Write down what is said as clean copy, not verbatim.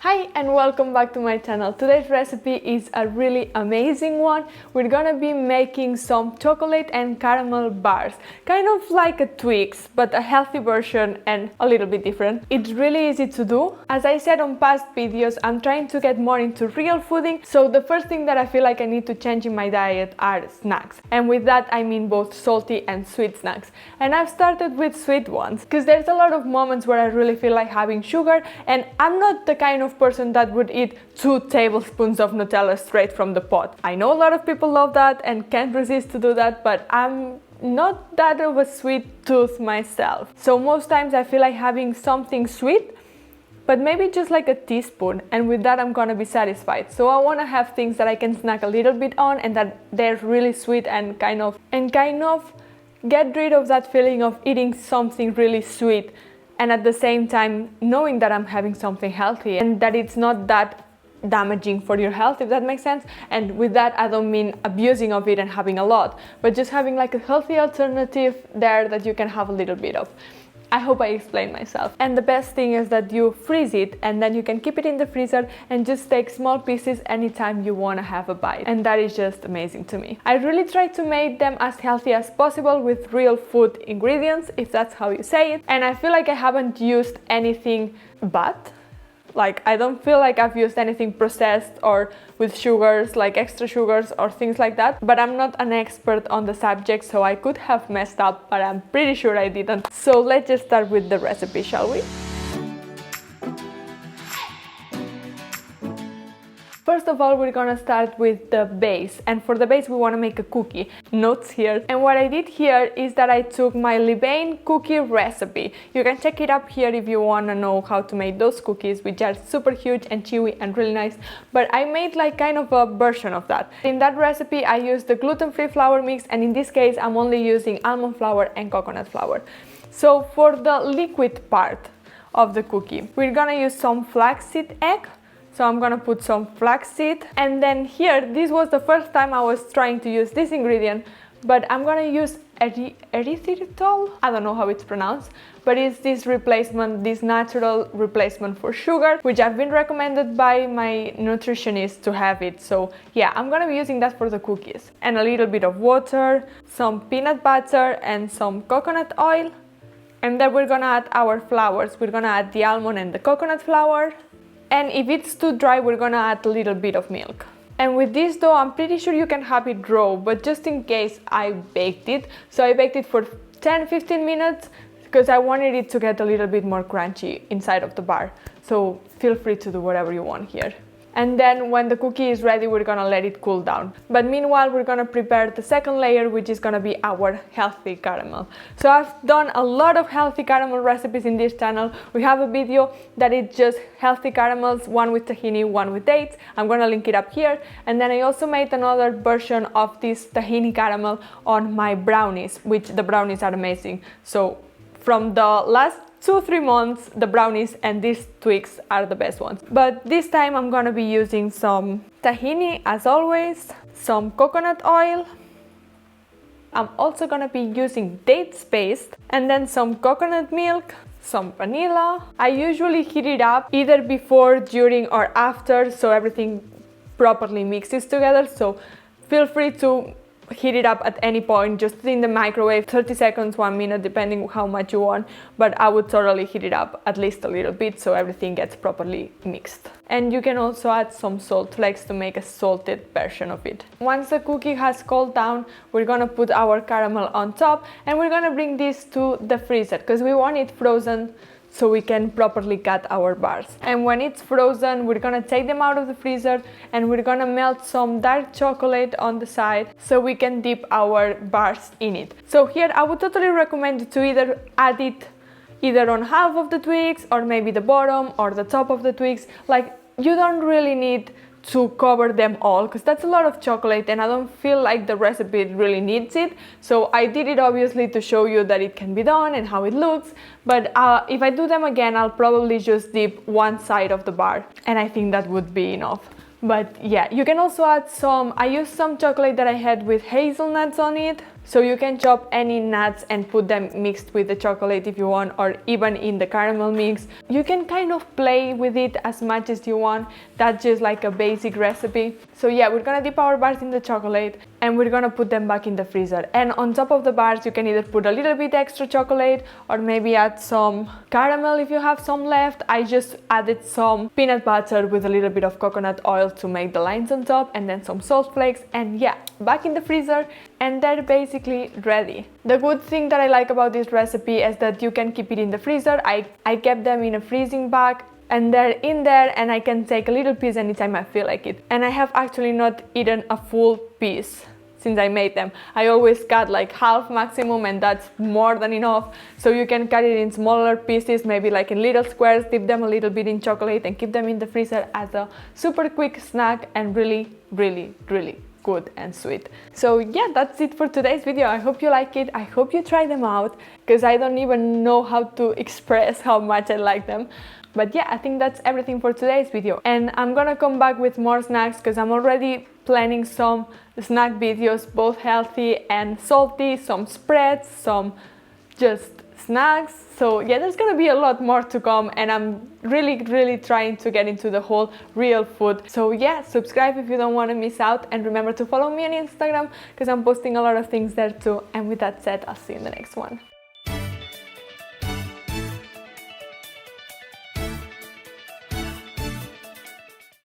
Hi and welcome back to my channel. Today's recipe is a really amazing one. We're gonna be making some chocolate and caramel bars, kind of like a Twix, but a healthy version and a little bit different. It's really easy to do. As I said on past videos, I'm trying to get more into real fooding, so the first thing that I feel like I need to change in my diet are snacks. And with that I mean both salty and sweet snacks. And I've started with sweet ones, because there's a lot of moments where I really feel like having sugar, and I'm not the kind of person that would eat 2 tablespoons of Nutella straight from the pot. I know a lot of people love that and can't resist to do that, but I'm not that of a sweet tooth myself. So most times I feel like having something sweet, but maybe just like a teaspoon, and with that I'm gonna be satisfied. So I wanna have things that I can snack a little bit on and that they're really sweet and kind of get rid of that feeling of eating something really sweet and at the same time knowing that I'm having something healthy and that it's not that damaging for your health, if that makes sense. And with that I don't mean abusing of it and having a lot, but just having like a healthy alternative there that you can have a little bit of. I hope I explained myself. And the best thing is that you freeze it and then you can keep it in the freezer and just take small pieces anytime you want to have a bite. And that is just amazing to me. I really try to make them as healthy as possible with real food ingredients, if that's how you say it. And I feel like I haven't used anything bad. Like, I don't feel like I've used anything processed or with sugars, like extra sugars or things like that. But I'm not an expert on the subject, so I could have messed up, but I'm pretty sure I didn't. So let's just start with the recipe, shall we? First of all, we're gonna start with the base, and for the base we want to make a cookie. Notes here. And what I did here is that I took my Levain cookie recipe. You can check it up here if you want to know how to make those cookies, which are super huge and chewy and really nice, but I made like kind of a version of that. In that recipe I used the gluten-free flour mix, and in this case I'm only using almond flour and coconut flour. So for the liquid part of the cookie, we're gonna use some flaxseed egg. So I'm gonna put some flaxseed, and then here, this was the first time I was trying to use this ingredient, but I'm gonna use erythritol. I don't know how it's pronounced, but it's this replacement, this natural replacement for sugar, which I've been recommended by my nutritionist to have it. So yeah, I'm gonna be using that for the cookies. And a little bit of water, some peanut butter and some coconut oil. And then we're gonna add our flours. We're gonna add the almond and the coconut flour. And if it's too dry, we're gonna add a little bit of milk. And with this dough, I'm pretty sure you can have it raw, but just in case I baked it. So I baked it for 10-15 minutes because I wanted it to get a little bit more crunchy inside of the bar. So feel free to do whatever you want here. And then when the cookie is ready, we're gonna let it cool down. But meanwhile, we're gonna prepare the second layer, which is gonna be our healthy caramel. So I've done a lot of healthy caramel recipes in this channel. We have a video that is just healthy caramels, one with tahini, one with dates. I'm gonna link it up here. And then I also made another version of this tahini caramel on my brownies, which the brownies are amazing. So from the last 2-3 months, the brownies and these Twix are the best ones. But this time I'm gonna be using some tahini as always, some coconut oil. I'm also gonna be using dates paste, and then some coconut milk, some vanilla. I usually heat it up either before, during or after, so everything properly mixes together. So feel free to heat it up at any point, just in the microwave, 30 seconds, 1 minute, depending how much you want, but I would totally heat it up at least a little bit so everything gets properly mixed. And you can also add some salt flakes to make a salted version of it. Once the cookie has cooled down, we're gonna put our caramel on top, and we're gonna bring this to the freezer because we want it frozen so we can properly cut our bars. And when it's frozen, we're gonna take them out of the freezer and we're gonna melt some dark chocolate on the side so we can dip our bars in it. So here I would totally recommend you to either add it either on half of the Twix or maybe the bottom or the top of the Twix. Like, you don't really need to cover them all because that's a lot of chocolate and I don't feel like the recipe really needs it. So I did it obviously to show you that it can be done and how it looks, but if I do them again, I'll probably just dip one side of the bar and I think that would be enough. But yeah, you can also add some, I used some chocolate that I had with hazelnuts on it. So you can chop any nuts and put them mixed with the chocolate if you want, or even in the caramel mix. You can kind of play with it as much as you want. That's just like a basic recipe. So yeah, we're gonna dip our bars in the chocolate and we're gonna put them back in the freezer. And on top of the bars, you can either put a little bit extra chocolate or maybe add some caramel if you have some left. I just added some peanut butter with a little bit of coconut oil to make the lines on top, and then some salt flakes, and yeah, back in the freezer, and they're basically ready. The good thing that I like about this recipe is that you can keep it in the freezer. I kept them in a freezing bag and they're in there, and I can take a little piece anytime I feel like it. And I have actually not eaten a full piece since I made them. I always cut like half maximum, and that's more than enough. So you can cut it in smaller pieces, maybe like in little squares, dip them a little bit in chocolate and keep them in the freezer as a super quick snack, and really, really, really good and sweet. So yeah, that's it for today's video. I hope you like it. I hope you try them out, because I don't even know how to express how much I like them. But yeah, I think that's everything for today's video, and I'm gonna come back with more snacks because I'm already planning some snack videos, both healthy and salty, some spreads, some just snacks. So yeah, there's gonna be a lot more to come, and I'm really trying to get into the whole real food. So yeah, subscribe if you don't want to miss out, and remember to follow me on Instagram because I'm posting a lot of things there too. And with that said, I'll see you in the next one.